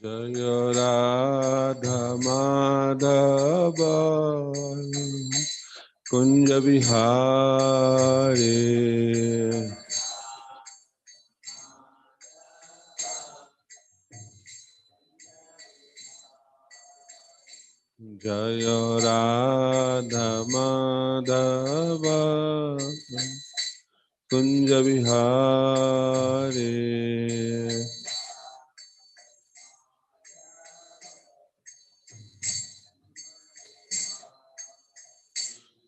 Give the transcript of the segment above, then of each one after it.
जय राधा माधव कुंज बिहारी जय राधा माधव कुंज बिहारी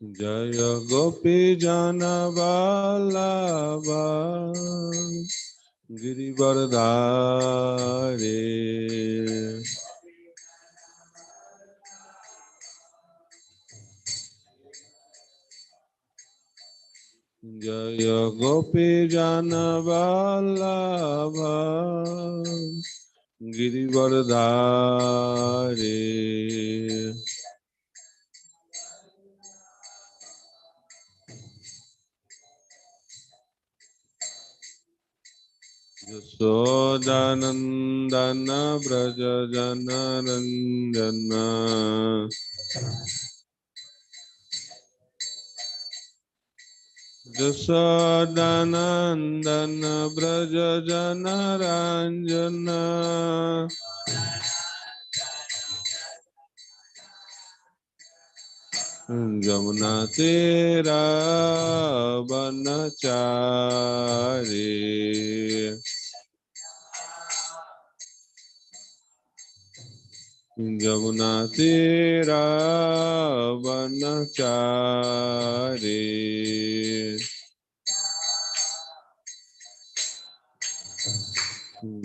जय गोपी जन वल्लभा गिरिवरधारी जय गोपी जन वल्लभा गिरिवरधारी यशोदानंदन व्रज जन रंजन यशोदानंदन व्रज जन रंजन जमुना तेरा बनचारी जमुना तेरा बनचारी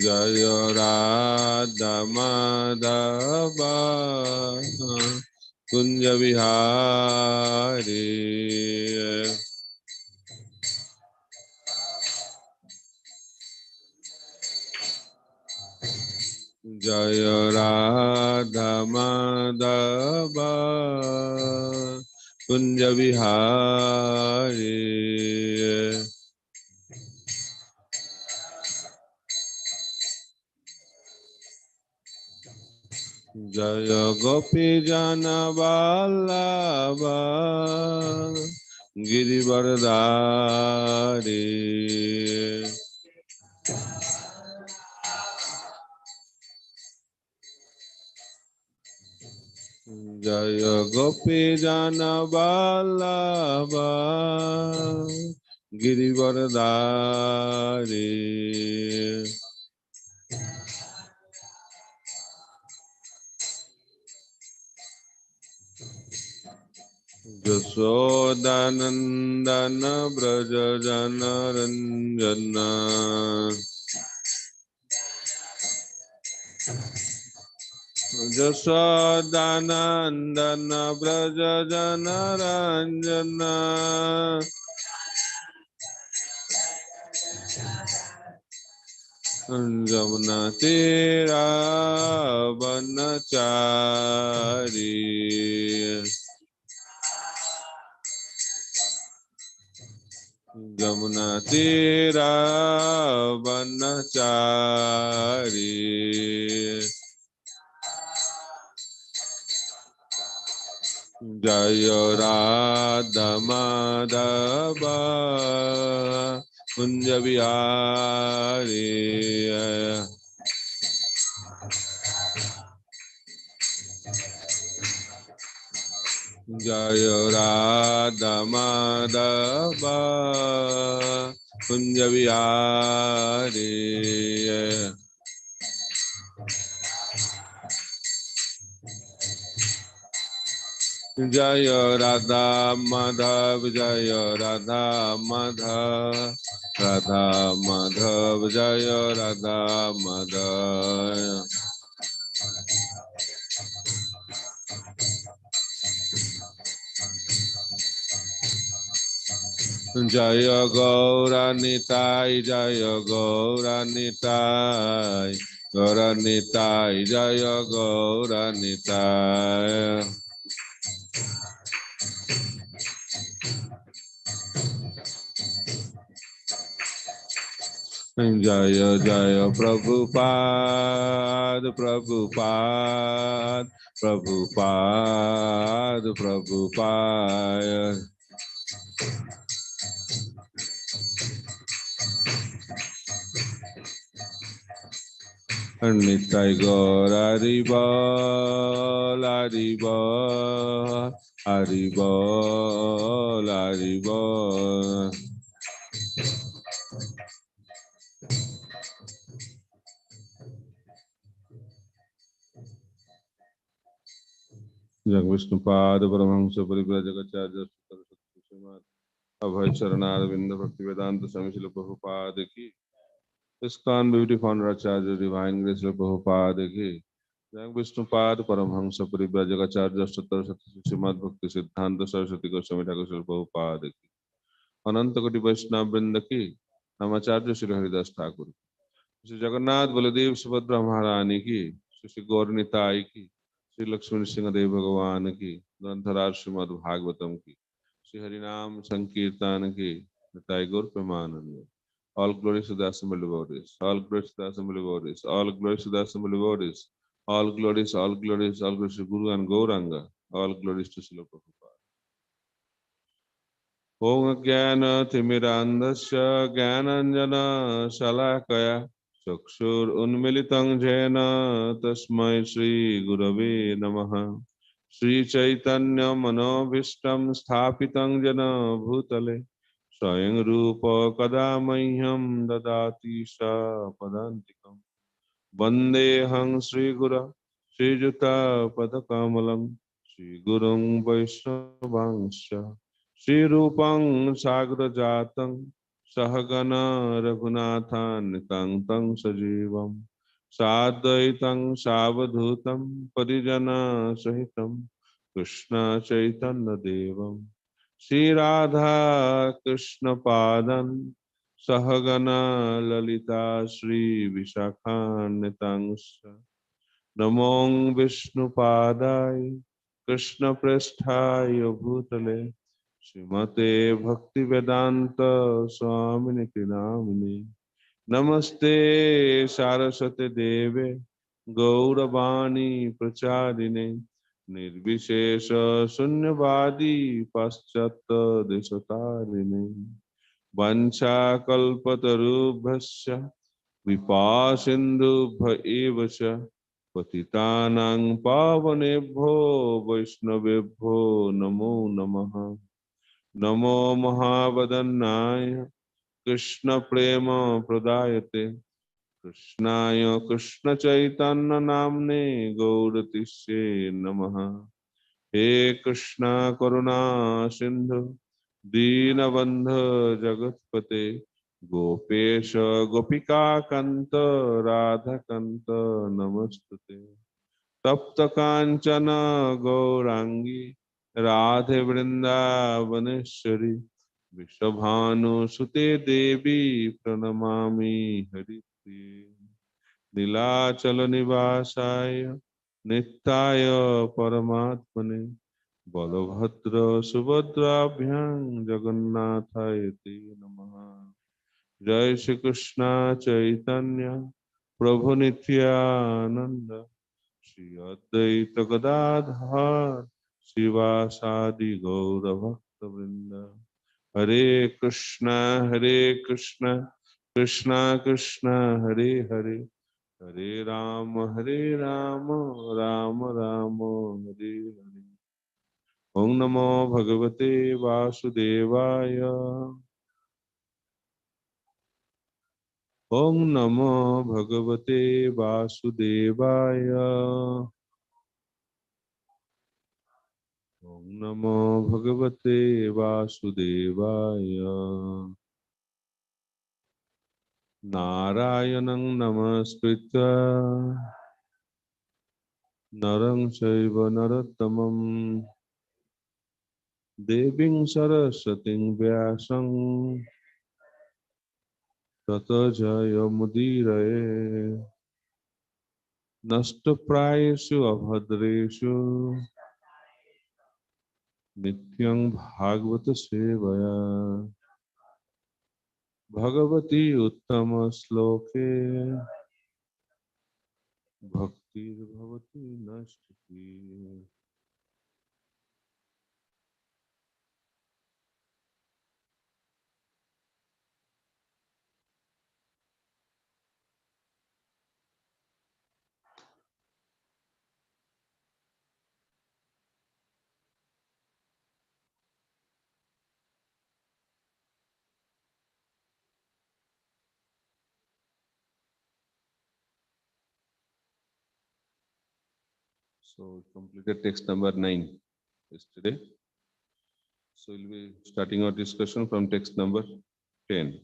जय राधा माधव कुंज बिहारी जय राधा माधव कुंज बिहारी जय गोपी जन वल्लभा गिरिवरधारी जय गोपी जन वल्लभा गिरिवरधारी यशोदानंदन व्रज जन रंजन यशोदानंदन व्रज जन रंजन जमुना तेरा बनचारी जमुना तेरा बनचारी जय राधा माधव कुंज बिहारी जय राधा माधव कुंज बिहारी जय राधा माधव जय राधा माधव राधा माधव जय राधा माधव जय गौरा निताय जय गौरा निताय गौरा निताय जय गौरा निताय जय जय प्रभुपाद प्रभुपाद प्रभुपाद प्रभुपाद निताय गौर हरिबोल हरिबोल हरिबोल हरिबोल। जग विष्णुपाद परमहंस परिव्राजकाचार्य श्रीमद् अभय चरणारविंद भक्ति वेदांत स्वामी श्रील प्रभुपाद की। ISKCON Beauty Founder Acharya Divine Grace Srila Prabhupada की। जग विष्णुपाद परमहंस परिव्राजकाचार्य श्रीमद् भक्ति सिद्धांत सरस्वती गोस्वामी ठाकुर श्रील प्रभुपाद की। अनंत कोटि वैष्णव वृंद की। नमाचार्य श्री हरिदास ठाकुर, श्री जगन्नाथ बलदेव सुभद्रा महारानी की, श्री गौर निताई की, श्री लक्ष्मण सिंह देव भगवान की, ग्रंथराज श्रीमद् भागवतम की, श्री हरिनाम संकीर्तन की। निताई गौर Premanand. All glories to the assembled devotees. All glories to the assembled devotees. All glories to the assembled devotees. All glories, all glories, all glories to Guru and Gauranga. All glories to Srila Prabhupada. Om Jnana Timirandasya Jnananjana Shalakaya Chakshur Unmilitam Jena Tasmai Shri Gurave Namaha. Shri Chaitanya Manobhishtam Sthapitam Jena Bhutale Swayam Rupa Kada Mahyam Dadati Sa Padantikam. Vandeham Shri Guru Shri Juta Padakamalam Shri Gurung Vaishnavangsha Shri Rupang Sagra Jatang Sahagana Raghunathan Tang Tang Sajivam Sadaitam Savadhutam Parijana Sahitam Krishna Chaitanya Devam Shri Radha Krishna Padan Sahagana Lalita Shri Vishakhanitangsha Namong Vishnu Padai Krishna Prasthaya Bhutale Srimate Bhakti Vedanta Swaminiti Namini Namaste Saraswati Deve Gauravani Pracharine Nirvishesha Sunyavadi Paschata Desatarine Vancha Kalpatarubhasya Vipasindubha Evacha Patitanang Pavanebho Vaishnavebho Namo Namaha Namo Mahavadannaya Krishna Prema Pradayate Krishnaya Krishna Chaitanya Namne Gauratishe Namaha He Krishna Karuna Sindhu Deenabandha Jagatpate Gopesha Gopika Kanta Radha Kanta Namastate Tapta Kanchana Gaurangi Radhe Vrindavaneshwari Vishabhanu Sute Devi Pranamami Haripriye Nilachala Nivasaya Nittaya Paramatmane Balabhadra Subhadrabhyam Jagannathayate Namaha. Jai Shri Krishna Chaitanya Prabhu Nityananda Shri Advaita Gadadhar Sivasadi Gaura Bhakta Vrinda. Hare Krishna Krishna Krishna Hare Hare Hare Rama Rama Rama Hare Hare. Om Namo Bhagavate Vasudevaya. Om Namo Bhagavate Vasudevaya. Om Namo Bhagavate Vasudevaya. Narayanang Namaskritya Narang Chaiva Narottamam Deving Saraswating Vyasam Tata Jaya Mudiraye Nashtaprayeshu Abhadreshu Nityang Bhagavata Sevaya Bhagwati उत्तम श्लोके भक्तिर्भवति नष्टि. So completed text number 9 yesterday. So we'll be starting our discussion from text number 10.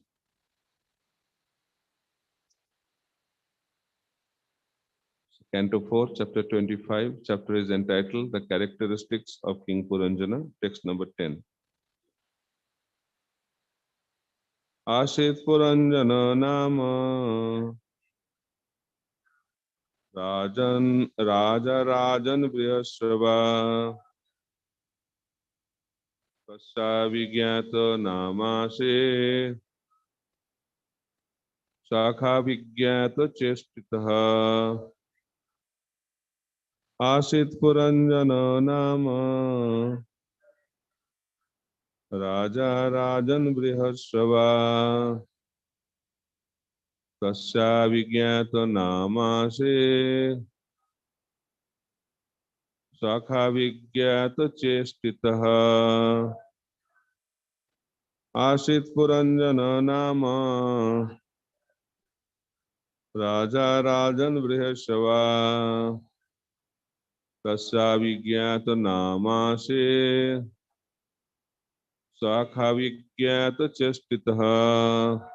Canto 4, chapter 25. Chapter is entitled The Characteristics of King Puranjana. Text number 10. Ashit Puranjana Nama Raja Rajan Brihashrava Pasya Vigyata Namase Shakha Vigyata Chestitaha Ashit Puranjana Nama Raja Rajan Brihashrava Tasya Vigyata Namase Shakha Vigyata Chestitaha Ashit Puranjana Nama Raja Rajan Brihashava Tasya Vigyata Namase Shakha Vigyata Chestitaha.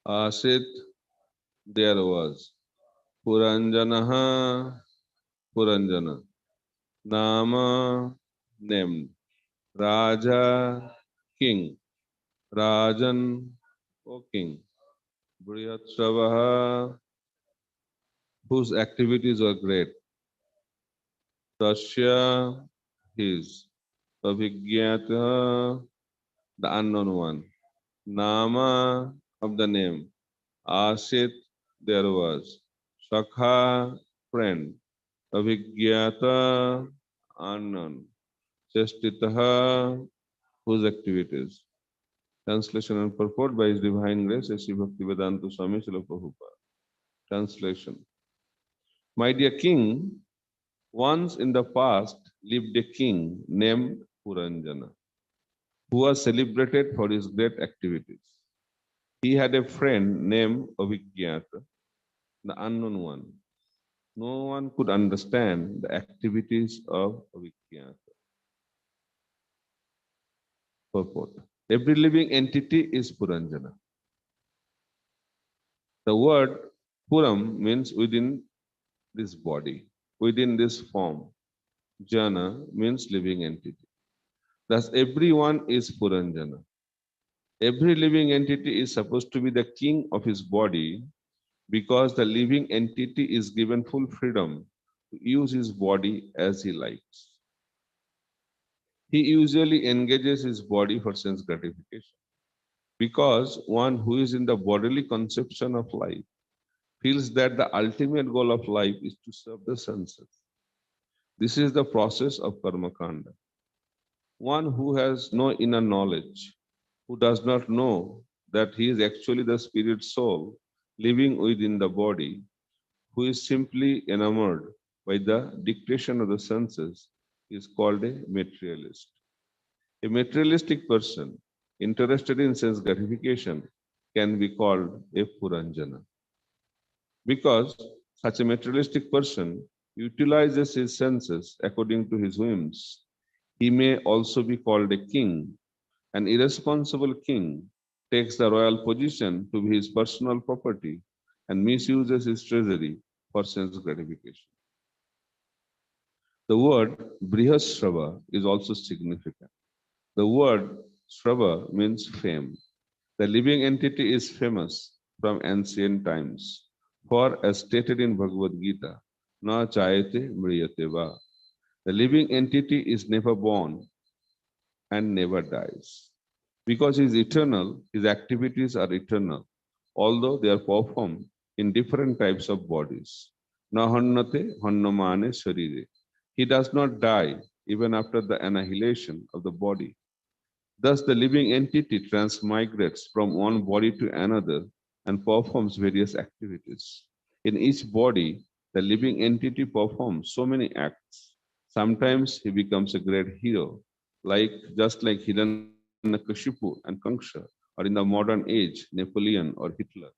Asit, there was. Puranjanaha, Puranjana. Nama, named. Raja, king. Rajan, O king. Brihatsavaha, whose activities were great. Tasya, his. Abhigyata, the unknown one. Nama, of the name. Asit, there was. Shakha, friend. Abhigyata, unknown. Chestitaha, whose activities. Translation and purport by His Divine Grace, A.C. Bhaktivedanta Swami Srila Prabhupada. Translation. My dear king, once in the past lived a king named Puranjana, who was celebrated for his great activities. He had a friend named Abhigyata, the unknown one. No one could understand the activities of Abhigyata. Purport. Every living entity is Puranjana. The word Puram means within this body, within this form. Jana means living entity. Thus, everyone is Puranjana. Every living entity is supposed to be the king of his body because the living entity is given full freedom to use his body as he likes. He usually engages his body for sense gratification because one who is in the bodily conception of life feels that the ultimate goal of life is to serve the senses. This is the process of karma kanda. one who has no inner knowledge, who does not know that he is actually the spirit soul living within the body, who is simply enamored by the dictation of the senses, is called a materialist. A materialistic person interested in sense gratification can be called a Puranjana. Because such a materialistic person utilizes his senses according to his whims, he may also be called a king. An irresponsible king takes the royal position to be his personal property and misuses his treasury for sense gratification. The word Brihasrava is also significant. The word Srava means fame. The living entity is famous from ancient times. For as stated in Bhagavad Gita, na chayate mriyate va. The living entity is never born and never dies. Because he is eternal, his activities are eternal, although they are performed in different types of bodies. Na hannate hannamane sharire. He does not die even after the annihilation of the body. Thus, the living entity transmigrates from one body to another and performs various activities. In each body, the living entity performs so many acts. Sometimes he becomes a great hero, just like Hiranyakashipu and Kanksha, or in the modern age, Napoleon or Hitler.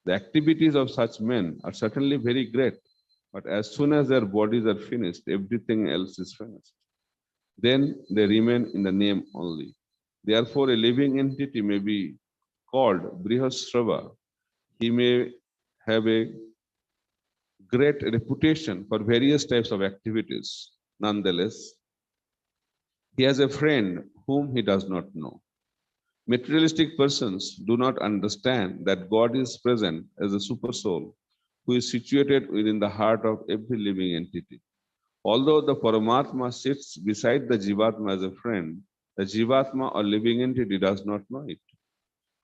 The activities of such men are certainly very great, but as soon as their bodies are finished, everything else is finished. Then they remain in the name only. Therefore, a living entity may be called Brihasrava. He may have a great reputation for various types of activities. Nonetheless, he has a friend whom he does not know. Materialistic persons do not understand that God is present as a super soul who is situated within the heart of every living entity. Although the Paramatma sits beside the Jivatma as a friend, the Jivatma or living entity does not know it.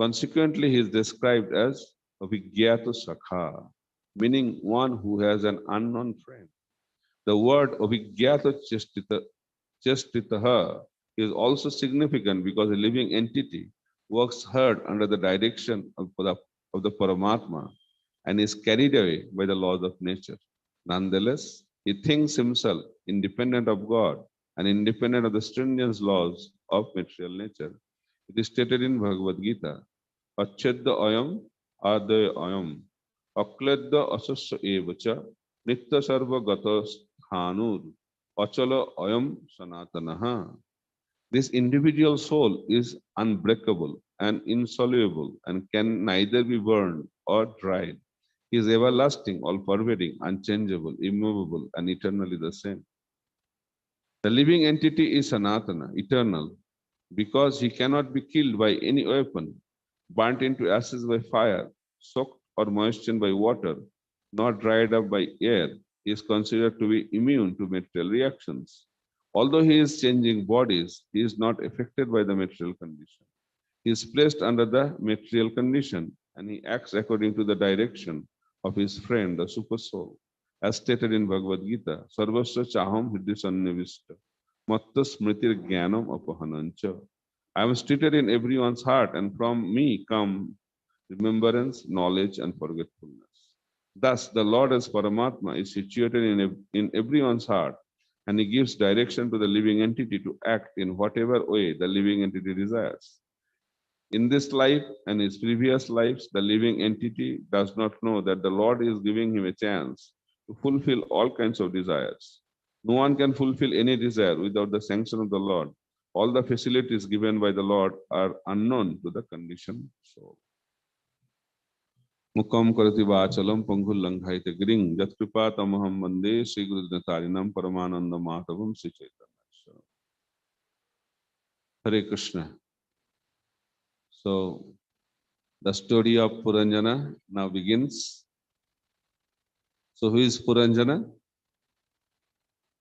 Consequently, he is described as a Vigyato Sakha, meaning one who has an unknown friend. The word Avigyato Chestitaha is also significant because a living entity works hard under the direction of the Paramatma and is carried away by the laws of nature. Nonetheless, he thinks himself independent of God and independent of the stringent laws of material nature. It is stated in Bhagavad Gita, Achedda ayam adaya ayam, akledda asasya evacha, nitya sarva gata sthanur, achala ayam sanatanaha. This individual soul is unbreakable and insoluble and can neither be burned or dried. He is everlasting, all pervading, unchangeable, immovable, and eternally the same. The living entity is Sanatana, eternal, because he cannot be killed by any weapon, burnt into ashes by fire, soaked or moistened by water, nor dried up by air. He is considered to be immune to material reactions. Although he is changing bodies, he is not affected by the material condition. He is placed under the material condition and he acts according to the direction of his friend, the super soul. As stated in Bhagavad Gita, Sarvasya Chaham Hridisannivista, Matta Smritir Jnanam Apahanancha. I am seated in everyone's heart, and from me come remembrance, knowledge, and forgetfulness. Thus, the Lord as Paramatma is situated in everyone's heart, and he gives direction to the living entity to act in whatever way the living entity desires. In this life and his previous lives, the living entity does not know that the Lord is giving him a chance to fulfill all kinds of desires. No one can fulfill any desire without the sanction of the Lord. All the facilities given by the Lord are unknown to the conditioned soul. Mukam karati vachalam pangul langhaite gring jat kripa tamaham vande Sri Guru Tarinam Paramananda Madhavam Sri Chaitanya. Hare Krishna. So the story of Puranjana now begins. So who is Puranjana?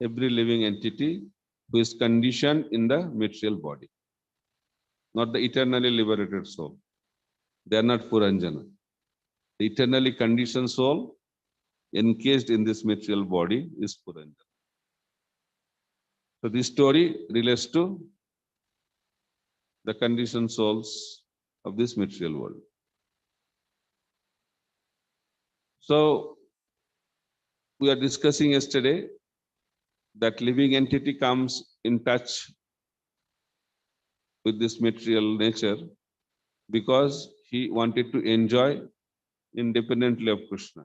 Every living entity who is conditioned in the material body, not the eternally liberated soul. They are not Puranjana. The eternally conditioned soul encased in this material body is Puranjana. So this story relates to the conditioned souls of this material world. So, we are discussing yesterday that living entity comes in touch with this material nature because he wanted to enjoy independently of Krishna.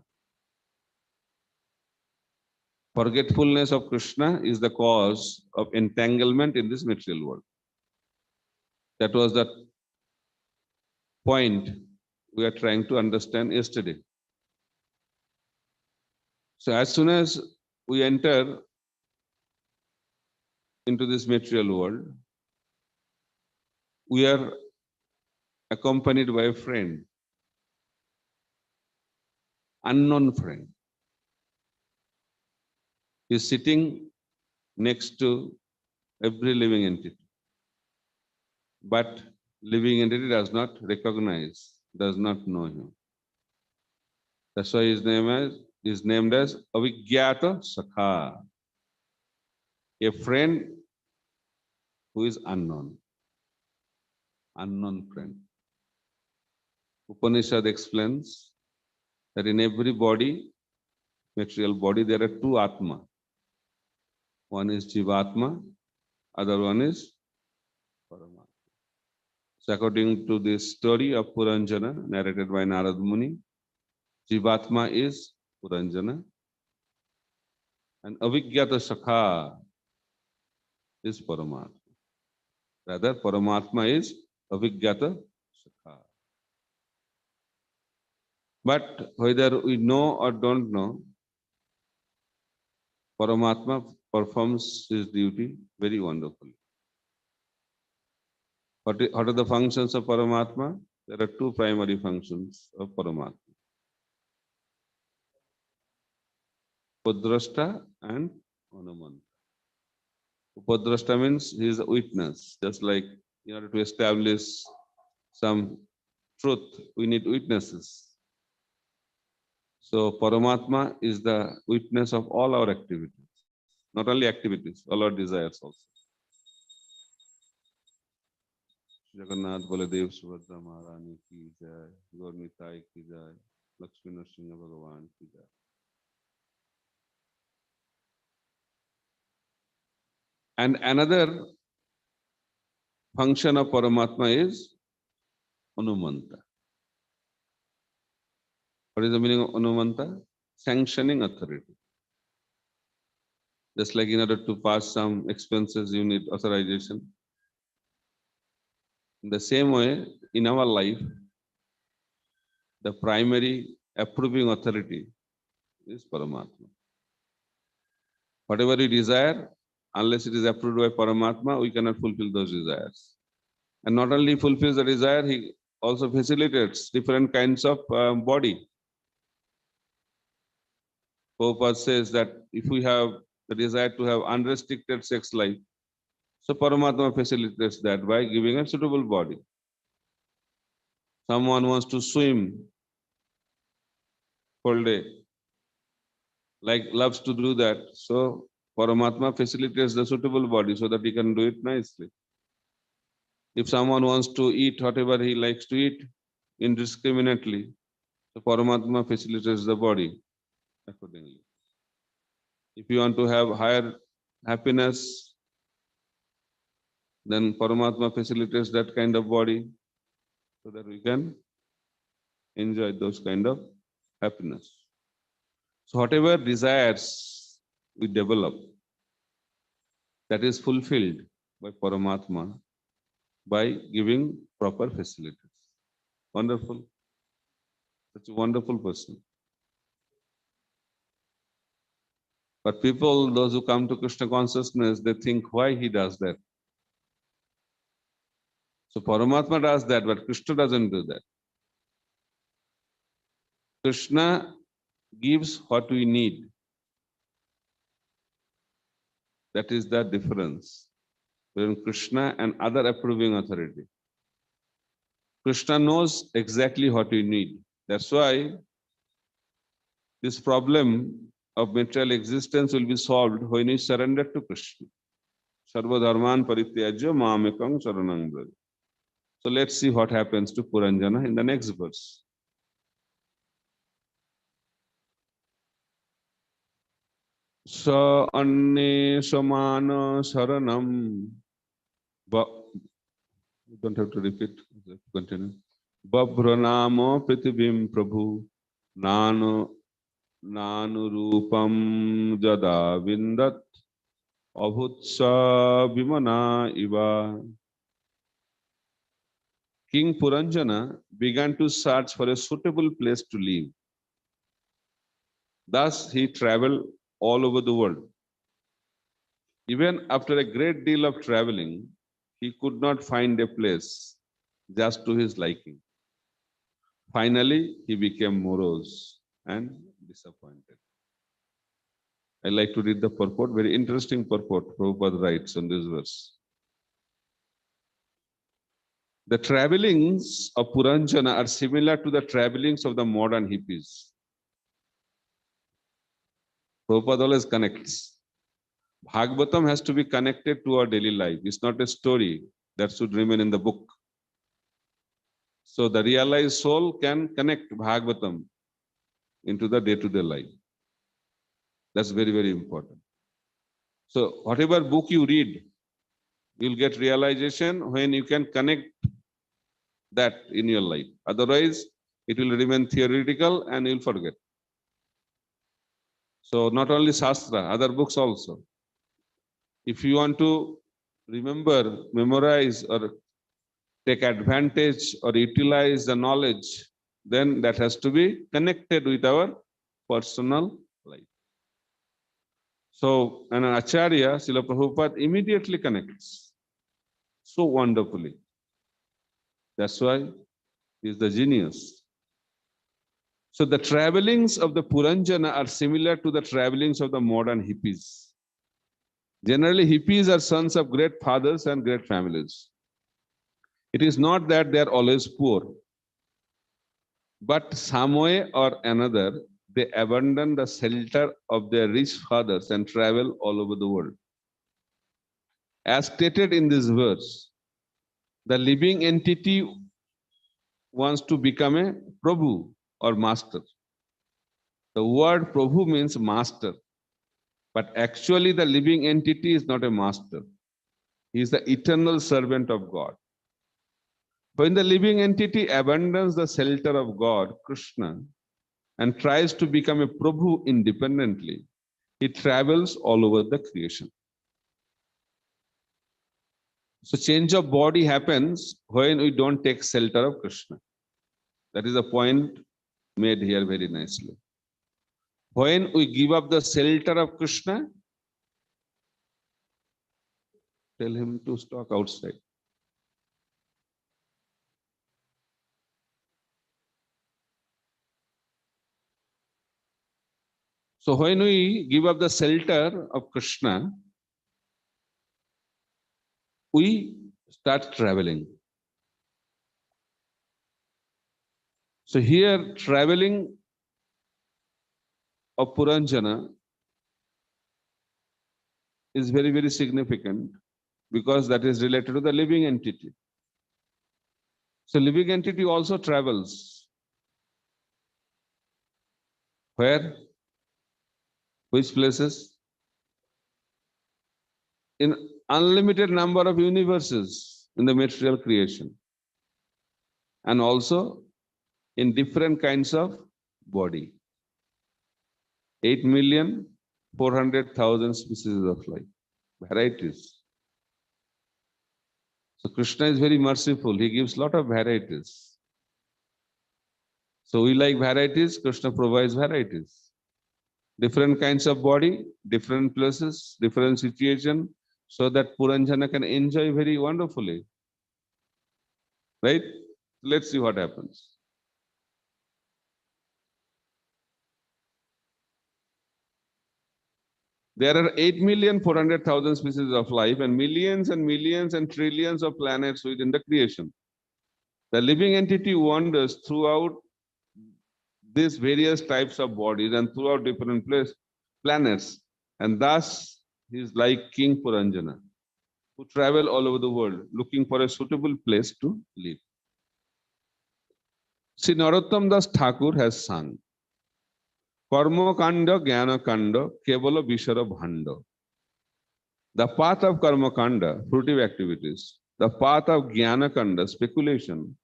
Forgetfulness of Krishna is the cause of entanglement in this material world. That was the point we are trying to understand yesterday. So as soon as we enter into this material world, we are accompanied by a friend, unknown friend. He is sitting next to every living entity. But living entity does not recognize, does not know him. That's why his name is named as Avigyata Sakha, a friend who is unknown, unknown friend. Upanishad explains that in every body, material body, there are two Atma. One is Jivatma, other one is Paramatma. So according to this story of Puranjana, narrated by Narad Muni, Jivatma is Puranjana, and Avigyata Sakha is Paramatma. Rather, Paramatma is Avigyata Sakha. But whether we know or don't know, Paramatma performs his duty very wonderfully. What are the functions of Paramatma? There are two primary functions of Paramatma. Upadrashta and Anumanta. Upadrashta means he is a witness. Just like in order to establish some truth, we need witnesses. So Paramatma is the witness of all our activities. Not only activities, all our desires also. Jagannath Baldev Subhadra महारानी की जय, गौर निताई की जय, लक्ष्मी नरसिंह भगवान की जय. And another function of Paramatma is Anumanta. What is the meaning of Anumanta? Sanctioning authority. Just like in order to pass some expenses, you need authorization. In the same way, in our life, the primary approving authority is Paramatma. Whatever we desire, unless it is approved by Paramatma, we cannot fulfill those desires. And not only fulfills the desire, he also facilitates different kinds of body. Prabhupada says that if we have the desire to have unrestricted sex life, so Paramatma facilitates that by giving a suitable body. Someone wants to swim whole day, like loves to do that. So Paramatma facilitates the suitable body so that he can do it nicely. If someone wants to eat whatever he likes to eat indiscriminately, so Paramatma facilitates the body accordingly. If you want to have higher happiness, then Paramatma facilitates that kind of body so that we can enjoy those kind of happiness. So whatever desires we develop, that is fulfilled by Paramatma by giving proper facilities. Wonderful. Such a wonderful person. But people, those who come to Krishna consciousness, they think why he does that. So Paramatma does that, but Krishna doesn't do that. Krishna gives what we need. That is the difference between Krishna and other approving authority. Krishna knows exactly what we need. That's why this problem of material existence will be solved when we surrender to Krishna. Sarva dharman parityajya mamekam saranam braja. So let's see what happens to Puranjana in the next verse. Sa anne samana saranam. You don't have to repeat. Continue. Babhranama pritibim prabhu. Nanu rupam jada vindat. Abhutsa vimana iva. King Puranjana began to search for a suitable place to live. Thus, he traveled all over the world. Even after a great deal of traveling, he could not find a place just to his liking. Finally, he became morose and disappointed. I like to read the purport, very interesting purport Prabhupada writes on this verse. The travelings of Puranjana are similar to the travelings of the modern hippies. Prabhupada always connects. Bhagavatam has to be connected to our daily life. It's not a story that should remain in the book. So the realized soul can connect Bhagavatam into the day-to-day life. That's very, very important. So whatever book you read, you'll get realization when you can connect that in your life. Otherwise, it will remain theoretical and you'll forget. So not only Shastra, other books also. If you want to remember, memorize, or take advantage or utilize the knowledge, then that has to be connected with our personal life. So an Acharya, Srila Prabhupada, immediately connects so wonderfully. That's why he is the genius. So the travelings of the Puranjana are similar to the travelings of the modern hippies. Generally, hippies are sons of great fathers and great families. It is not that they are always poor, but some way or another, they abandon the shelter of their rich fathers and travel all over the world. As stated in this verse, the living entity wants to become a Prabhu or master. The word Prabhu means master, but actually the living entity is not a master. He is the eternal servant of God. When the living entity abandons the shelter of God, Krishna, and tries to become a Prabhu independently, he travels all over the creation. So change of body happens when we don't take shelter of Krishna. That is a point made here very nicely. When we give up the shelter of Krishna, tell him to stalk outside. So when we give up the shelter of Krishna, we start traveling. So here, traveling of Puranjana is very, very significant because that is related to the living entity. So living entity also travels. Where? Which places? In unlimited number of universes in the material creation. And also in different kinds of body. 8,400,000 species of life. Varieties. So Krishna is very merciful. He gives lot of varieties. So we like varieties, Krishna provides varieties. Different kinds of body, different places, different situation, so that Puranjana can enjoy very wonderfully. Right? Let's see what happens. There are 8,400,000 species of life and millions and trillions of planets within the creation. The living entity wanders throughout these various types of bodies and throughout different planets. And thus, he is like King Puranjana. who travel all over the world looking for a suitable place to live. Sri Narottam Das Thakur has sung, Karma Kanda Jnana Kanda Kevala Vishara Bhanda. The path of Karma Kanda, fruitive activities, the path of Jnana Kanda, speculation,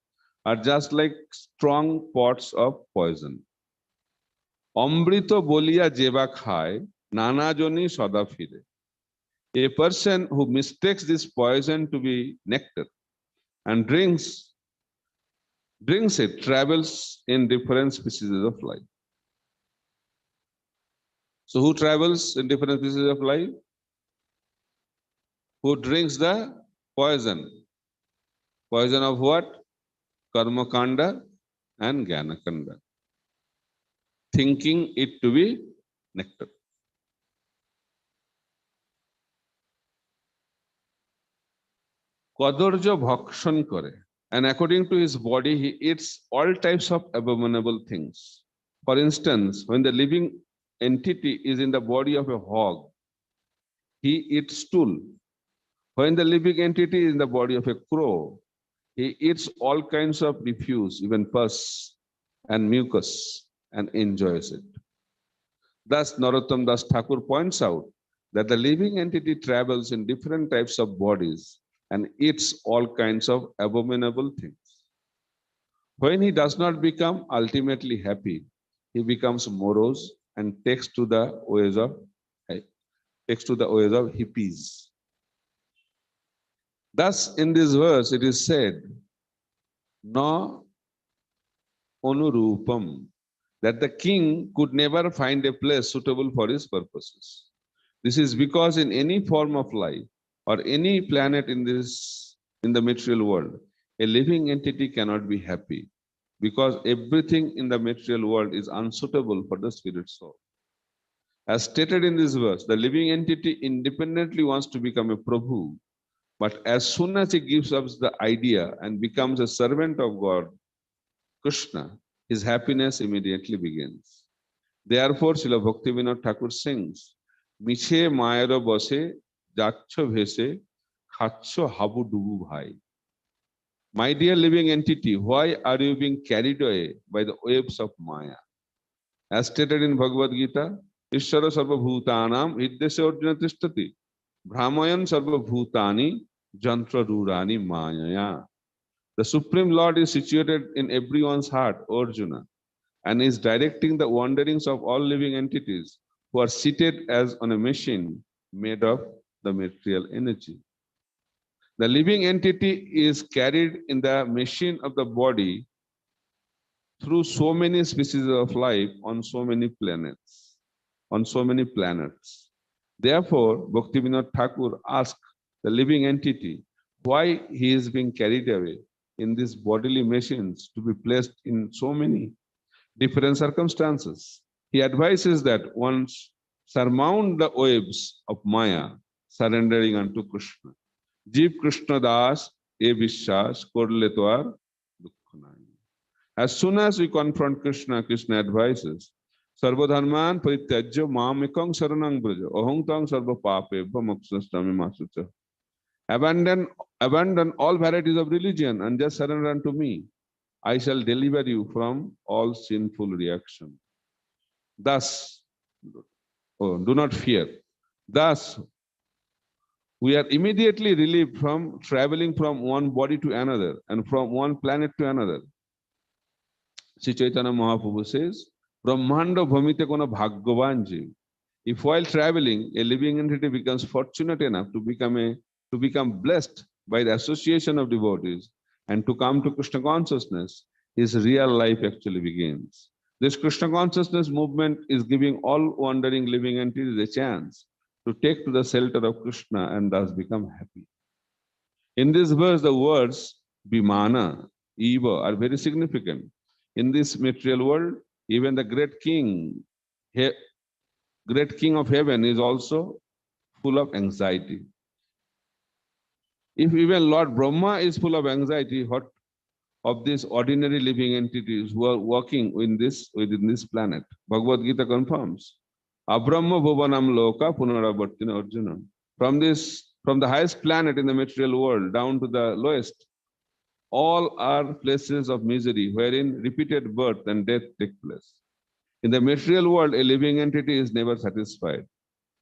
are just like strong pots of poison. Amrito bolia jeba khai, nana joni sada phire. A person who mistakes this poison to be nectar and drinks it, travels in different species of life. So who travels in different species of life? Who drinks the poison? Poison of what? Karma kanda and jnana kanda, thinking it to be nectar. Kadarja bhakshan kare, and according to his body, he eats all types of abominable things. For instance, when the living entity is in the body of a hog, he eats stool. When the living entity is in the body of a crow, he eats all kinds of refuse, even pus and mucus, and enjoys it. Thus, Narottam Das Thakur points out that the living entity travels in different types of bodies and eats all kinds of abominable things. When he does not become ultimately happy, he becomes morose and takes to the ways of hippies. Thus, in this verse, it is said, "Na onurupam," that the king could never find a place suitable for his purposes. This is because in any form of life or any planet in the material world, a living entity cannot be happy because everything in the material world is unsuitable for the spirit soul. As stated in this verse, the living entity independently wants to become a Prabhu, but as soon as he gives up the idea and becomes a servant of God, Krishna, his happiness immediately begins. Therefore, Srila Bhaktivinoda Thakur sings, Miche Mayaro Bose, Jacho Vese, Khacho Habu Dubu Bhai. My dear living entity, why are you being carried away by the waves of Maya? As stated in Bhagavad Gita, Ishvara Sarva Bhutanam Hiddesya Arjuna Tishtati, Brahmayan Sarva Bhutani, Jantra Rurani Mayaya. The Supreme Lord is situated in everyone's heart, Arjuna, and is directing the wanderings of all living entities who are seated as on a machine made of the material energy. The living entity is carried in the machine of the body through so many species of life on so many planets. Therefore, Bhaktivinoda Thakur asked the living entity why he is being carried away in these bodily machines to be placed in so many different circumstances. He advises that one surmount the waves of Maya, surrendering unto Krishna. Jeev Krishna Das, e Vishwas, korle toar dukha nahi. As soon as we confront Krishna, Krishna advises, Sarva dharman parityajya mam ekam saranang braja, aham tang sarva papebha moksastami masucha. Abandon all varieties of religion and just surrender unto me. I shall deliver you from all sinful reaction. Thus, do not fear. Thus, we are immediately relieved from traveling from one body to another and from one planet to another. Sri Chaitanya Mahaprabhu says, Brahmanda bhamite kona bhagyavan jiv. If while traveling, a living entity becomes fortunate enough to become blessed by the association of devotees and to come to Krishna consciousness, his real life actually begins. This Krishna consciousness movement is giving all wandering living entities a chance to take to the shelter of Krishna and thus become happy. In this verse, the words Bimana, Eva are very significant. In this material world, even the great king of heaven is also full of anxiety. If even Lord Brahma is full of anxiety, what of these ordinary living entities who are working within this planet? Bhagavad Gita confirms. Abrahma bhuvanam loka punaravartina Arjuna. From this From the highest planet in the material world down to the lowest, all are places of misery wherein repeated birth and death take place. In the material world, a living entity is never satisfied.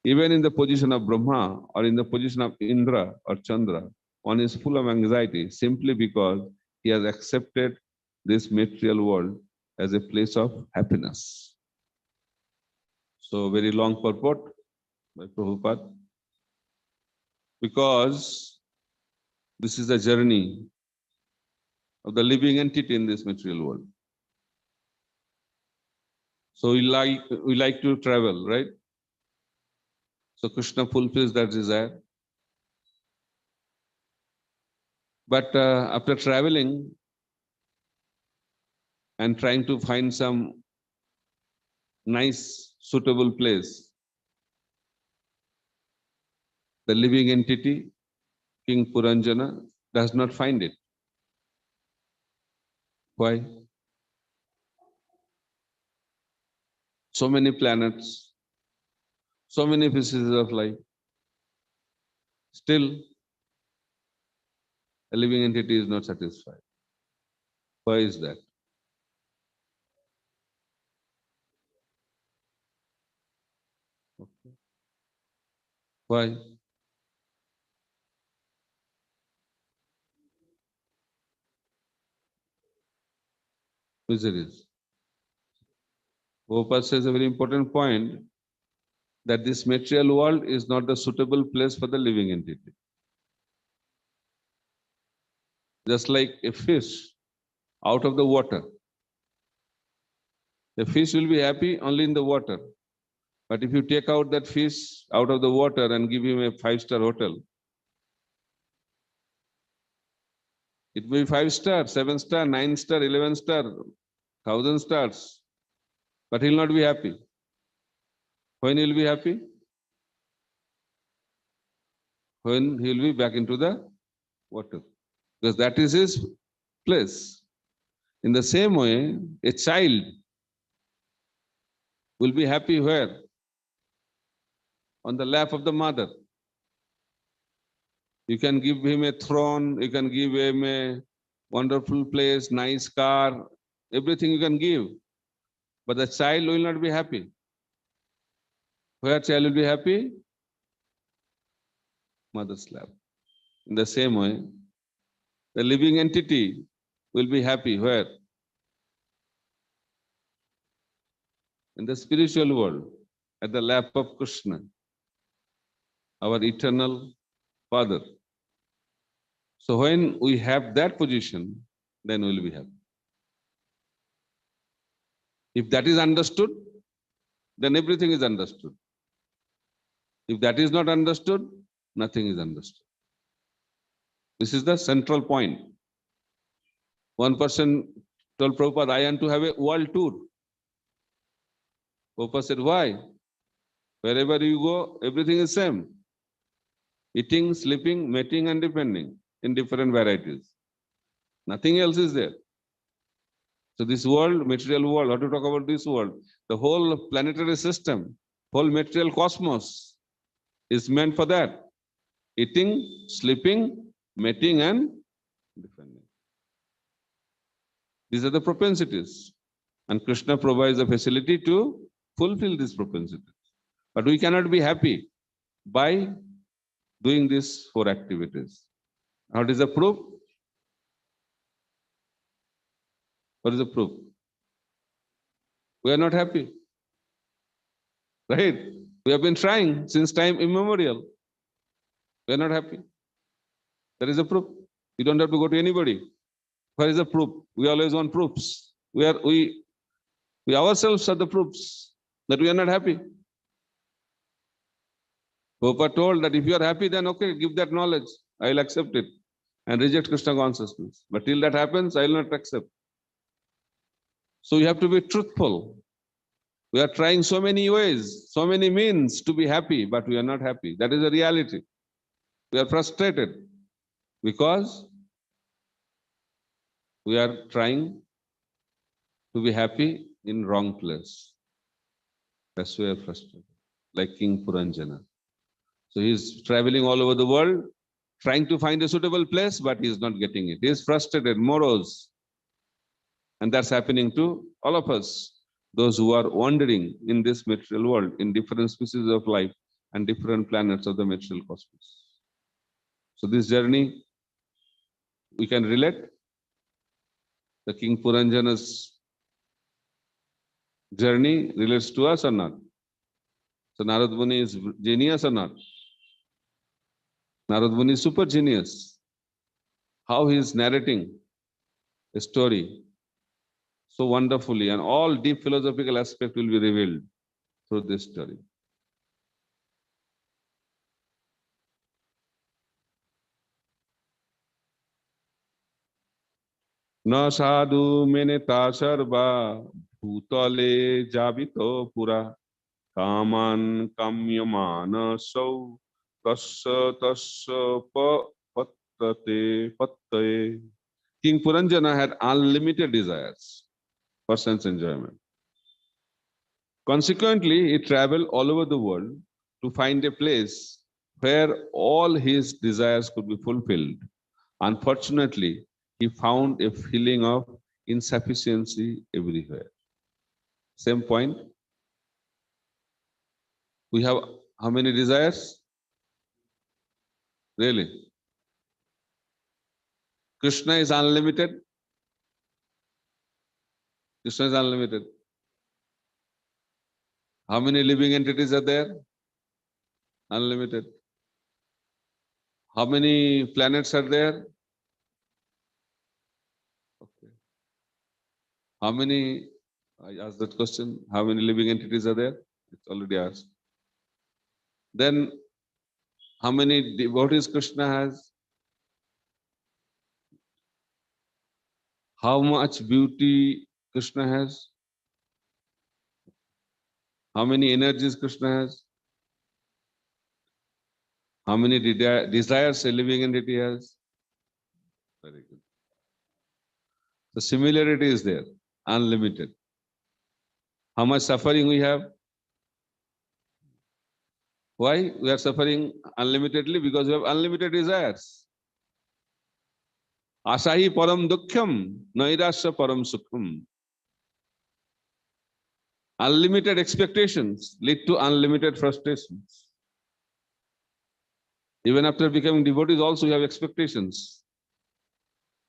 Even in the position of Brahma or in the position of Indra or Chandra, one is full of anxiety simply because he has accepted this material world as a place of happiness. So, very long purport by Prabhupada. Because this is the journey of the living entity in this material world. So we like to travel, right? So Krishna fulfills that desire. But after traveling and trying to find some nice, suitable place, the living entity, King Puranjana, does not find it. Why? So many planets, so many pieces of life. Still, a living entity is not satisfied. Why is that? Okay. Why? Miseries. Prabhupada says a very important point that this material world is not the suitable place for the living entity. Just like a fish out of the water. The fish will be happy only in the water. But if you take out that fish out of the water and give him a 5-star hotel, it will be 5-star, 7-star, 9-star, 11-star, 1,000 stars. But he'll not be happy. When he'll be happy? When he'll be back into the water. Because that is his place. In the same way, a child will be happy where? On the lap of the mother. You can give him a throne, you can give him a wonderful place, nice car, everything you can give. But the child will not be happy. Where child will be happy? Mother's lap. In the same way, the living entity will be happy where? In the spiritual world, at the lap of Krishna, our eternal Father. So when we have that position, then we will be happy. If that is understood, then everything is understood. If that is not understood, nothing is understood. This is the central point. One person told Prabhupada, I want to have a world tour. Prabhupada said, why? Wherever you go, everything is same. Eating, sleeping, mating, and depending in different varieties. Nothing else is there. So this world, material world, how to talk about this world? The whole planetary system, whole material cosmos is meant for that. Eating, sleeping, mating, and depending. These are the propensities. And Krishna provides the facility to fulfill these propensities. But we cannot be happy by doing these 4 activities. What is the proof? What is the proof? We are not happy. Right? We have been trying since time immemorial. We are not happy. There is a proof. You don't have to go to anybody. Where is the proof? We always want proofs. We ourselves are the proofs that we are not happy. Prabhupada told that if you are happy, then okay, give that knowledge. I will accept it and reject Krishna consciousness. But till that happens, I will not accept. So you have to be truthful. We are trying so many ways, so many means to be happy, but we are not happy. That is the reality. We are frustrated because we are trying to be happy in wrong place. That's why we are frustrated, like King Puranjana. So he's traveling all over the world, trying to find a suitable place, but he's not getting it. He's frustrated, morose. And that's happening to all of us, those who are wandering in this material world, in different species of life and different planets of the material cosmos. So this journey, we can relate. The King Puranjana's journey relates to us or not? So Narad Muni is genius or not? Narad Muni is super genius. How he is narrating a story so wonderfully, and all deep philosophical aspect will be revealed through this story. Na sadhu meneta sarva bhutale javito pura kaman kamyamana sau tasya pattate. King Puranjana had unlimited desires for sense enjoyment. Consequently, he traveled all over the world to find a place where all his desires could be fulfilled. Unfortunately, he found a feeling of insufficiency everywhere. Same point. We have how many desires? Really? Krishna is unlimited. Krishna is unlimited. How many living entities are there? Unlimited. How many planets are there? Okay. How many, I asked that question, how many living entities are there? It's already asked. Then, how many devotees Krishna has? How much beauty Krishna has? How many energies Krishna has? How many desires a living entity has? Very good. The similarity is there, unlimited. How much suffering we have? Why we are suffering unlimitedly? Because we have unlimited desires. Asahi param dukhyam, nairasya param sukham. Unlimited expectations lead to unlimited frustrations. Even after becoming devotees, also we have expectations.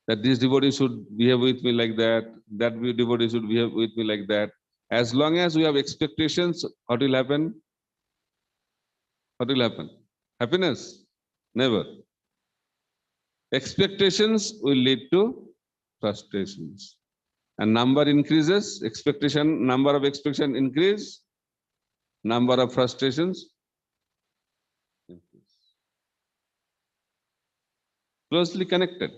That this devotee should behave with me like that, that devotee should behave with me like that. As long as we have expectations, what will happen? What will happen? Happiness? Never. Expectations will lead to frustrations. And number increases, number of expectation increase, number of frustrations increase. Closely connected.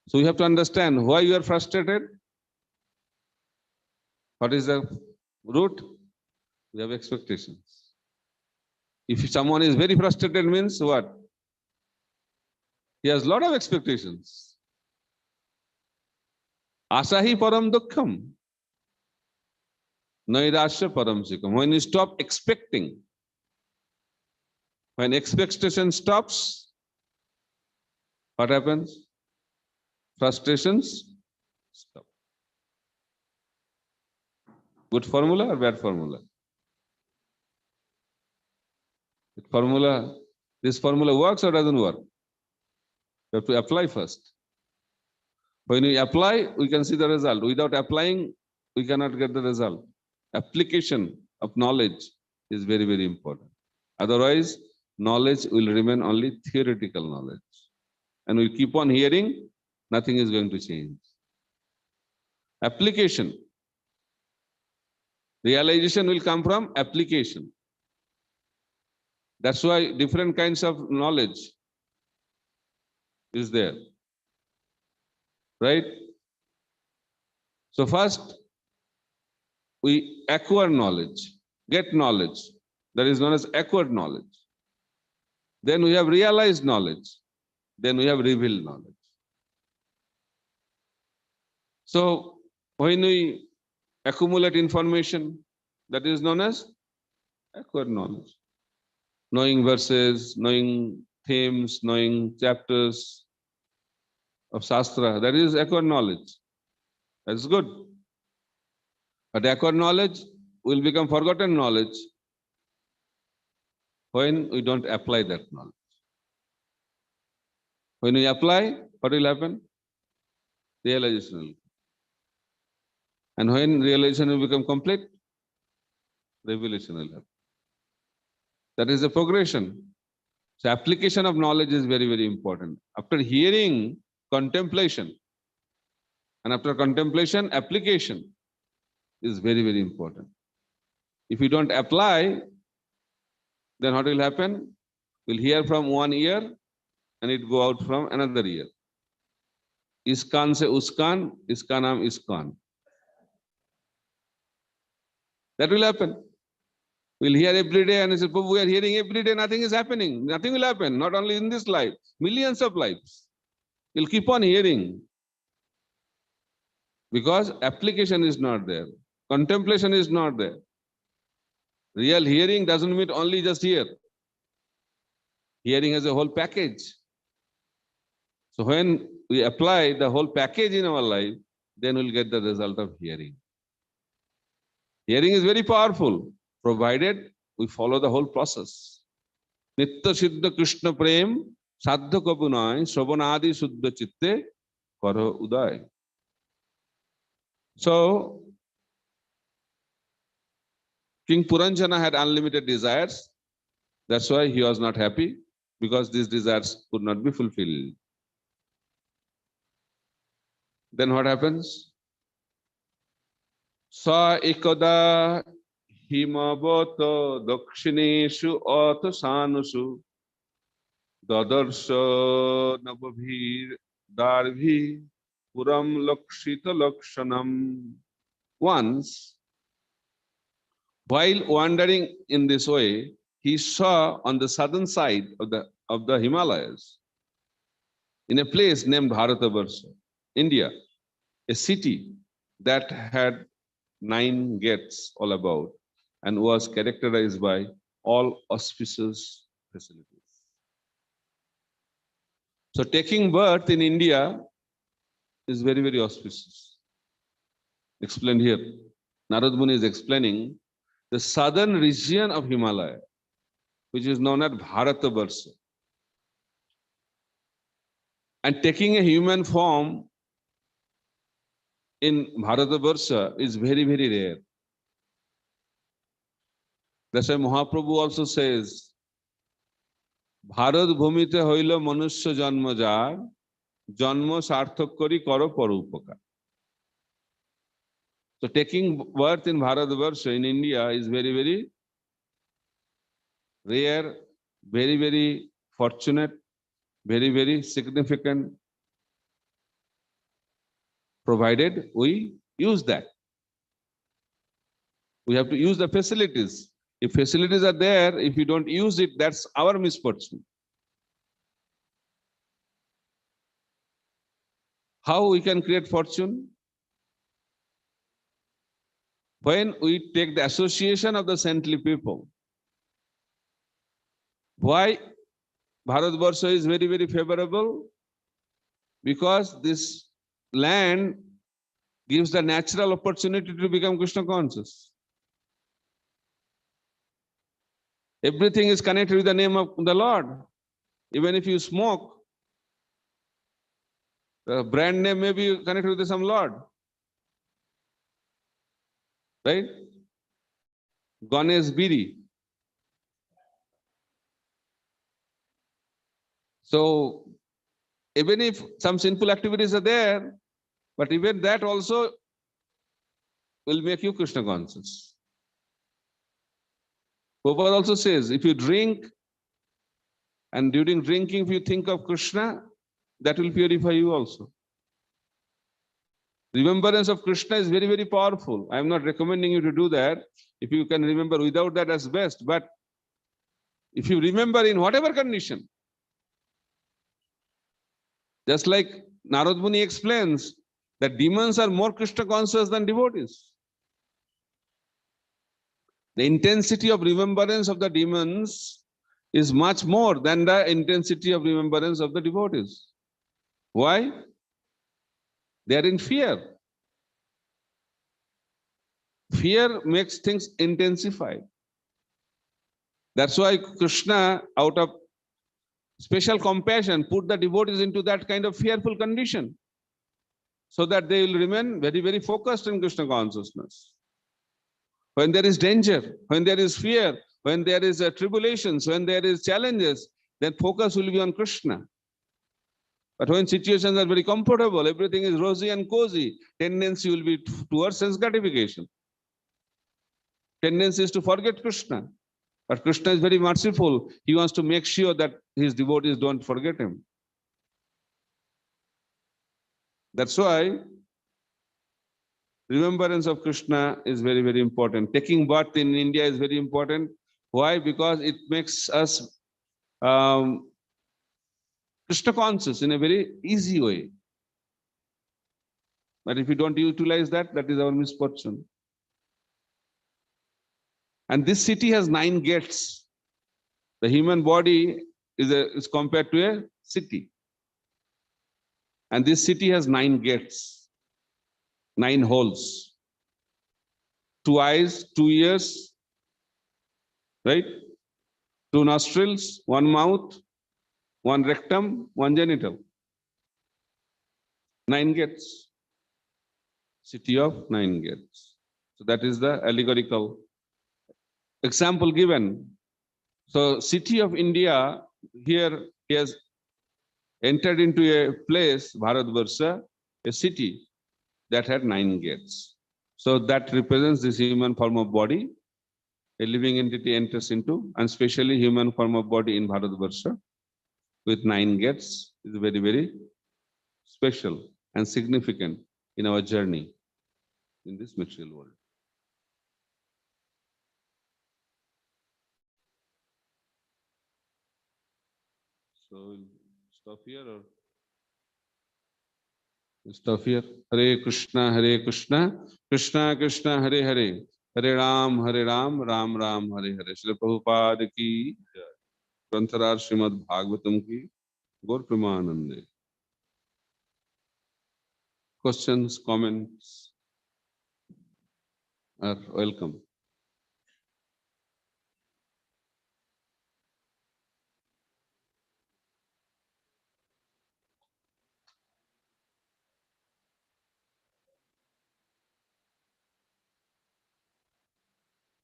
So you have to understand why you are frustrated. What is the root? We have expectations. If someone is very frustrated, means what? He has a lot of expectations. Asahi param dukkham. Nairasya param sukham. When you stop expecting, when expectation stops, what happens? Frustrations stop. Good formula or bad formula? This formula works or doesn't work? You have to apply first. When we apply, we can see the result. Without applying, we cannot get the result. Application of knowledge is very, very important. Otherwise, knowledge will remain only theoretical knowledge. And we keep on hearing, nothing is going to change. Application. Realization will come from application. That's why different kinds of knowledge is there. Right? So first, we acquire knowledge, get knowledge. That is known as acquired knowledge. Then we have realized knowledge. Then we have revealed knowledge. So when we accumulate information, that is known as acquired knowledge. knowing verses, knowing themes, knowing chapters of Shastra. That is acquired knowledge. That's good. But acquired knowledge will become forgotten knowledge when we don't apply that knowledge. When we apply, what will happen? Realization will. And when realization will become complete, revelation will happen. That is the progression. So application of knowledge is very, very important. After hearing, contemplation. And after contemplation, application is very, very important. If you don't apply, then what will happen? We'll hear from one ear and it go out from another ear. Iskan se uskan, iskanam iskan. That will happen. We'll hear every day and say, we are hearing every day, nothing is happening. Nothing will happen, not only in this life, millions of lives. We'll keep on hearing. Because application is not there. Contemplation is not there. Real hearing doesn't mean only just hear. Hearing has a whole package. So when we apply the whole package in our life, then we'll get the result of hearing. Hearing is very powerful, provided we follow the whole process. Nitya Siddha Krishna Prem, Sadha Kapunai, Shravanadi Suddha Chitte, Karo Uday. So, King Puranjana had unlimited desires. That's why he was not happy, because these desires could not be fulfilled. Then what happens? Sa ekada himavato dakshineshu ata sanusu dadarsha nababhir darvi puram lakshita lakshanam. Once, while wandering in this way, he saw on the southern side of the Himalayas, in a place named Bharatabarsha, India, a city that had 9 gates all about and was characterized by all auspicious facilities. So taking birth in India is very, very auspicious. Explained here. Narad Muni is explaining the southern region of Himalaya, which is known as Bharatabarsha. And taking a human form in Bharatabarsha is very, very rare. That's why Mahaprabhu also says, Bharat bhumite hoilo manusya janma jar, janma sarthak kori karo parupaka. So taking birth in Bharatabarsha in India is very, very rare, very, very fortunate, very, very significant, provided we use that. We have to use the facilities. If facilities are there, if you don't use it, that's our misfortune. How we can create fortune? When we take the association of the saintly people. Why Bharatvarsha is very, very favorable? Because this land gives the natural opportunity to become Krishna conscious. Everything is connected with the name of the Lord. Even if you smoke, the brand name may be connected with some Lord. Right? Ganesh Biri. So, even if some sinful activities are there, but even that also will make you Krishna conscious. Prabhupada also says, if you drink and during drinking, if you think of Krishna, that will purify you also. Remembrance of Krishna is very, very powerful. I am not recommending you to do that. If you can remember without that, that's best. But if you remember in whatever condition, just like Narad Muni explains, that demons are more Krishna conscious than devotees. The intensity of remembrance of the demons is much more than the intensity of remembrance of the devotees. Why? They are in fear. Fear makes things intensify. That's why Krishna, out of special compassion, put the devotees into that kind of fearful condition, so that they will remain very, very focused in Krishna consciousness. When there is danger, when there is fear, when there is tribulations, when there is challenges, then focus will be on Krishna. But when situations are very comfortable, everything is rosy and cozy, tendency will be towards sense gratification. Tendency is to forget Krishna. But Krishna is very merciful. He wants to make sure that his devotees don't forget him. That's why remembrance of Krishna is very, very important. Taking birth in India is very important. Why? Because it makes us Krishna conscious in a very easy way. But if we don't utilize that, that is our misfortune. And this city has 9 gates. The human body is compared to a city. And this city has 9 gates, 9 holes. 2 eyes, 2 ears, right? 2 nostrils, 1 mouth, 1 rectum, 1 genital. 9 gates. City of 9 gates. So that is the allegorical example given. So city of India, here he has entered into a place, Bharatvarsha, a city that had 9 gates. So that represents this human form of body. A living entity enters into, and especially human form of body in Bharatvarsha with 9 gates is very, very special and significant in our journey in this material world. So we'll stop here or we'll stop here. Hare Krishna, Krishna Krishna, Hare Hare, Hare Ram, Ram Ram, Hare Hare. Srila Prabhupada ki jai. Granthar Srimad Bhagavatam ki Gaur Premanande. Questions, comments are welcome.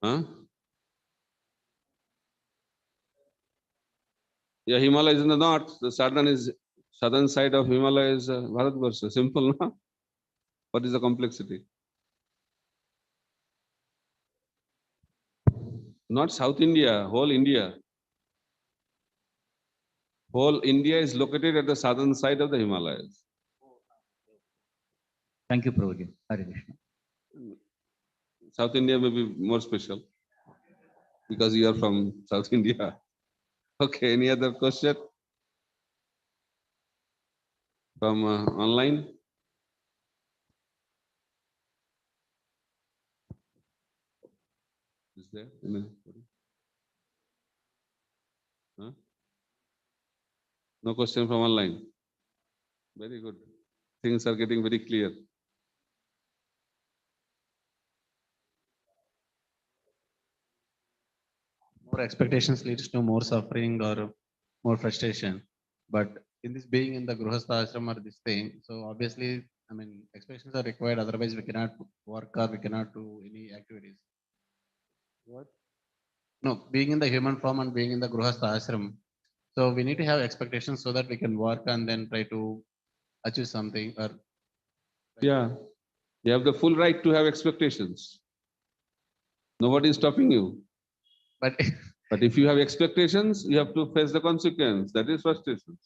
Huh? Yeah, Himalaya is in the north. The southern side of Himalaya is Bharatvarsha. Simple, no? What is the complexity? Not South India, whole India. Whole India is located at the southern side of the Himalayas. Thank you, Prabhuji. Hare Krishna. South India may be more special because you are from South India. Okay, any other question from online? Is there anybody? Huh? No question from online. Very good. Things are getting very clear. More expectations leads to more suffering or more frustration. But in this being in the Grihastha ashram or this thing, so obviously, I mean, expectations are required. Otherwise, we cannot work or we cannot do any activities. What? No, being in the human form and being in the Grihastha ashram, so we need to have expectations so that we can work and then try to achieve something. Or Yeah, you have the full right to have expectations. Nobody is stopping you. but But if you have expectations, you have to face the consequence. That is frustrations.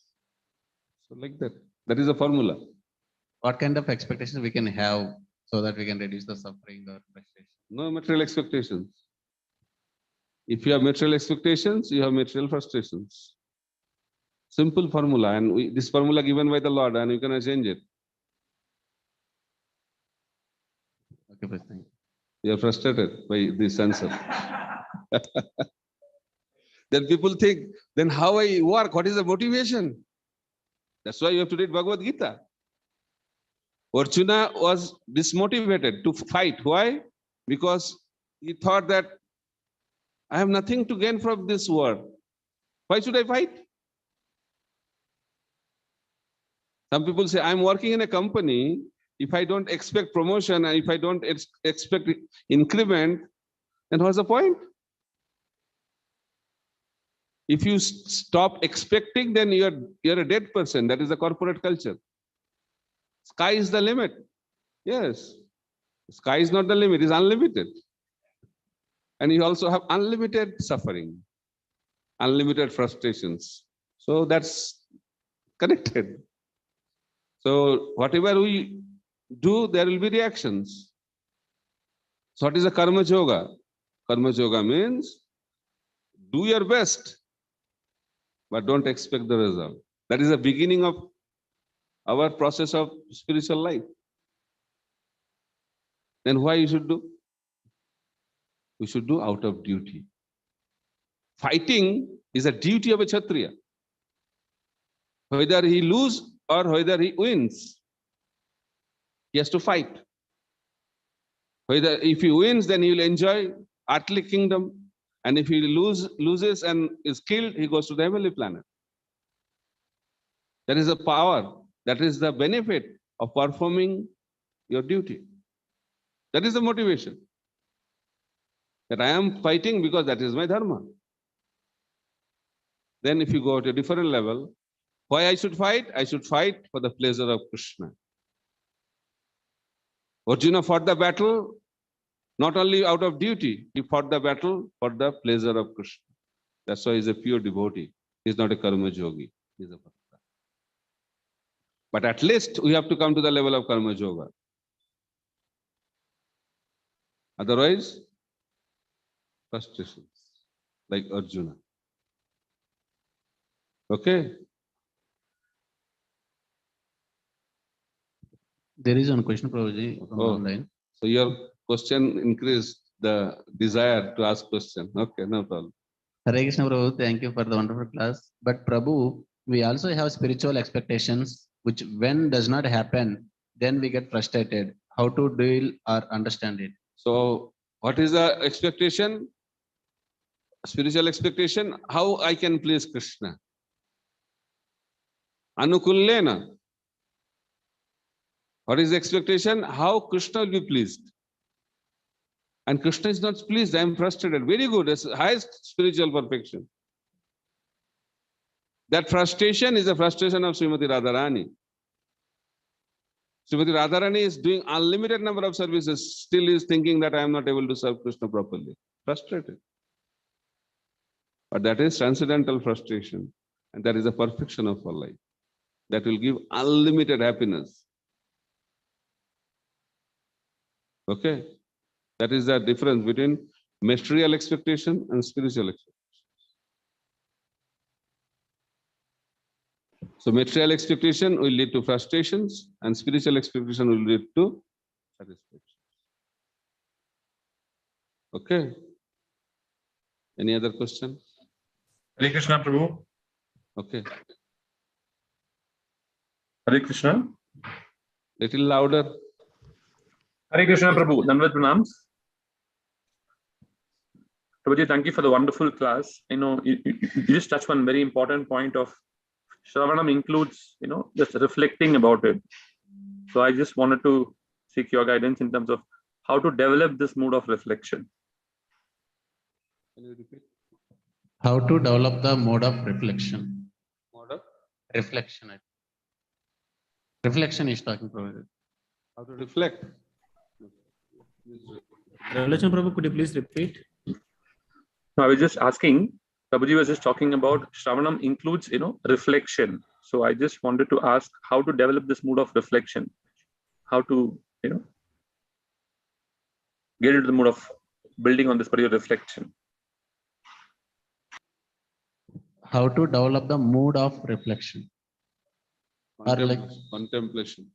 So like that. That is a formula. what kind of expectations we can have so that we can reduce the suffering or frustration? No material expectations. If you have material expectations, you have material frustrations. Simple formula, and this formula given by the Lord, and you cannot change it. Okay, please, thank you. You are frustrated by this answer. Then people think, then how I work? What is the motivation? That's why you have to read Bhagavad Gita. Arjuna was dismotivated to fight. Why? Because he thought that I have nothing to gain from this war. Why should I fight? Some people say, I'm working in a company. If I don't expect promotion and if I don't expect increment, then what's the point? If you stop expecting, then you're a dead person. That is the corporate culture. Sky is the limit. Yes. Sky is not the limit, it's unlimited. And you also have unlimited suffering, unlimited frustrations. So that's connected. So whatever we do, there will be reactions. So what is a karma yoga? Karma yoga means do your best, but don't expect the result. That is the beginning of our process of spiritual life. Then why you should do? We should do out of duty. Fighting is a duty of a Kshatriya. Whether he loses or whether he wins, he has to fight. Whether if he wins, then he will enjoy earthly kingdom. And if he loses and is killed, he goes to the heavenly planet. That is the power. That is the benefit of performing your duty. That is the motivation. That I am fighting because that is my dharma. Then if you go to a different level, why I should fight? I should fight for the pleasure of Krishna. Arjuna fought the battle not only out of duty, he fought the battle for the pleasure of Krishna. That's why he's a pure devotee. He's not a karma yogi. He's a bhakta. But at least we have to come to the level of karma yoga. Otherwise, frustrations like Arjuna. Okay? There is one question, Prabhuji, from Oh. online. So your question increased the desire to ask question. Okay, no problem. Hare Krishna Prabhu, thank you for the wonderful class. But Prabhu, we also have spiritual expectations, which when does not happen, then we get frustrated. How to deal or understand it? So what is the expectation? Spiritual expectation, how I can please Krishna. Anukullena. What is the expectation? How Krishna will be pleased. And Krishna is not pleased, I am frustrated. Very good, it's highest spiritual perfection. That frustration is the frustration of Srimati Radharani. Srimati Radharani is doing unlimited number of services, still is thinking that I am not able to serve Krishna properly. Frustrated. But that is transcendental frustration. And that is the perfection of our life. That will give unlimited happiness. Okay? That is the difference between material expectation and spiritual expectation. So material expectation will lead to frustrations and spiritual expectation will lead to satisfaction. Okay? Any other question? Hare Krishna Prabhu. Okay. Hare Krishna. Little louder. Hare Krishna Prabhu. Dandavat pranams. Prabhuji, thank you for the wonderful class. You just touched one very important point of Shravanam includes, just reflecting about it. So I just wanted to seek your guidance in terms of how to develop this mood of reflection. Can you repeat? How to develop the mode of reflection? Mode of? Reflection. Reflection is talking Prabhuji. How to reflect? Revelation Prabhu, could you please repeat? No, I was just asking, Prabhuji was just talking about Shravanam includes, reflection. So I just wanted to ask how to develop this mood of reflection, how to, get into the mood of building on this particular reflection. How to develop the mood of reflection? Contemplation.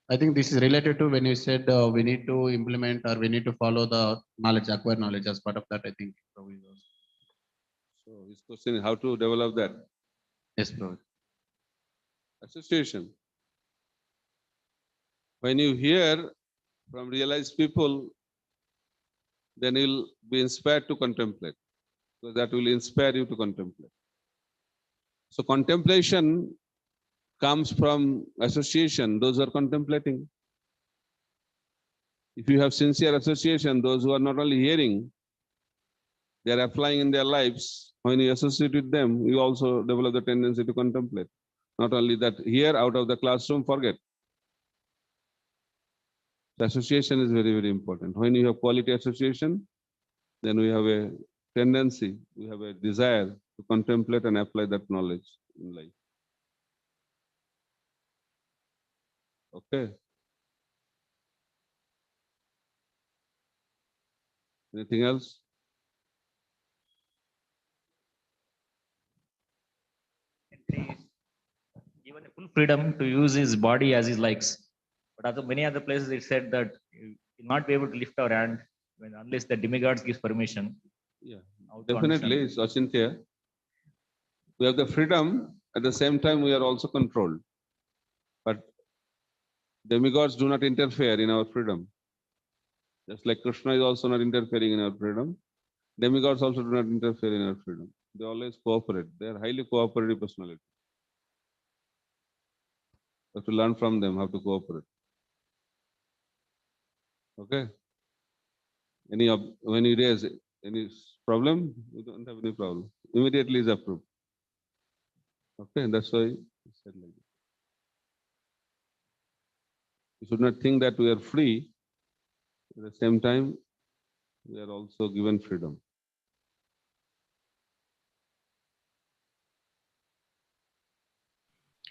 I think this is related to when you said we need to implement or we need to follow the knowledge, acquire knowledge as part of that, I think. So his question is how to develop that Yes, Prabhuji. association. When you hear from realized people, then you'll be inspired to contemplate. So that will inspire you to contemplate. So contemplation comes from association, those who are contemplating. If you have sincere association, those who are not only hearing, they are applying in their lives. When you associate with them, you also develop the tendency to contemplate. Not only that, here out of the classroom, forget. The association is very, very important. When you have quality association, then we have a tendency, we have a desire to contemplate and apply that knowledge in life. Okay. Anything else? Given a full freedom to use his body as he likes. But other many other places it said that you will not be able to lift our hand unless the demigods gives permission. Yeah, How to definitely. understand? It's Achintya. We have the freedom, at the same time we are also controlled. But demigods do not interfere in our freedom. Just like Krishna is also not interfering in our freedom, demigods also do not interfere in our freedom. They always cooperate. They are highly cooperative personality. We have to learn from them how to cooperate. Okay? When you raise any problem, you don't have any problem. Immediately is approved. Okay, that's why he said like that. You should not think that we are free. At the same time, we are also given freedom.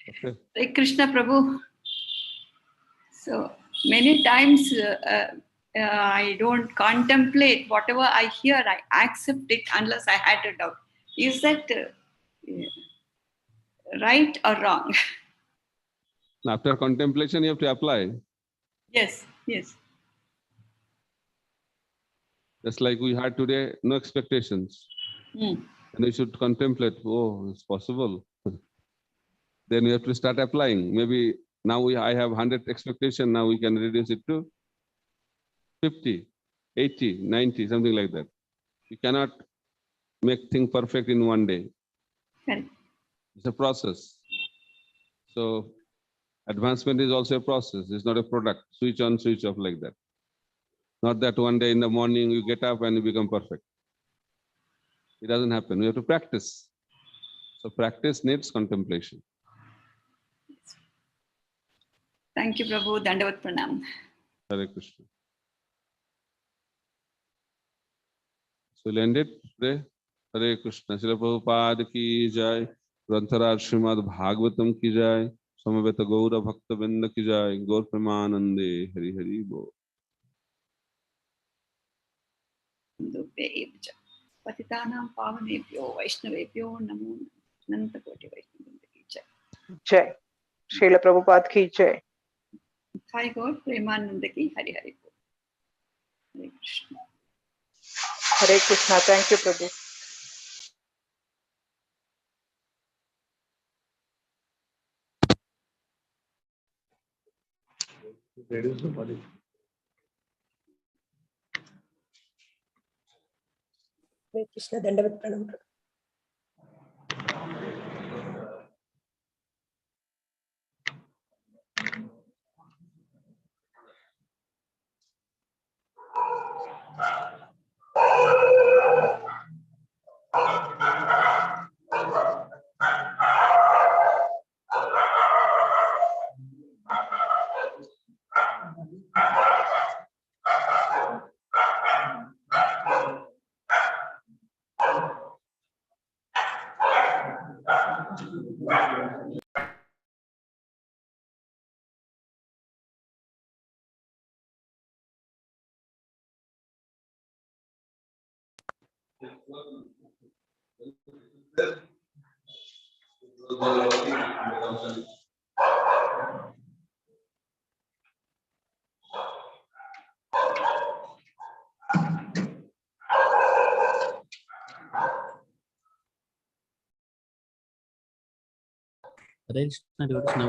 Okay. Hare Krishna Prabhu. So many times I don't contemplate whatever I hear, I accept it unless I had a doubt. Is that right or wrong? After contemplation, you have to apply. Yes, yes. Just like we had today, no expectations. Mm. And we should contemplate, oh, it's possible. Then you have to start applying. Maybe now I have 100 expectation, now we can reduce it to 50, 80, 90, something like that. You cannot make things perfect in one day. Correct. It's a process. So advancement is also a process. It's not a product. Switch on, switch off like that. Not that one day in the morning you get up and you become perfect. It doesn't happen. We have to practice. So practice needs contemplation. Thank you, Prabhu. Dandavat Pranam. Hare Krishna. So we'll end it today. Hare Krishna. Srila Prabhupada ki jai. Grantaraj Srimad Bhagavatam ki jai. Samaveta Gaura Bhakta Binda ki jai. Gaur Premanande. Hari Hari Bo. Patitanam Pavanebhyo Vaishnavebhyo Namo Nantapoti Vaishnavebhyo. जय श्रील प्रभुपाद की जय Hi God, Premananda ki Hari Hari Bo. Hare Krishna. Hare Krishna thank you प्रभु हरे कृष्ण दंडवत प्रणाम Hare Krishna devotees, now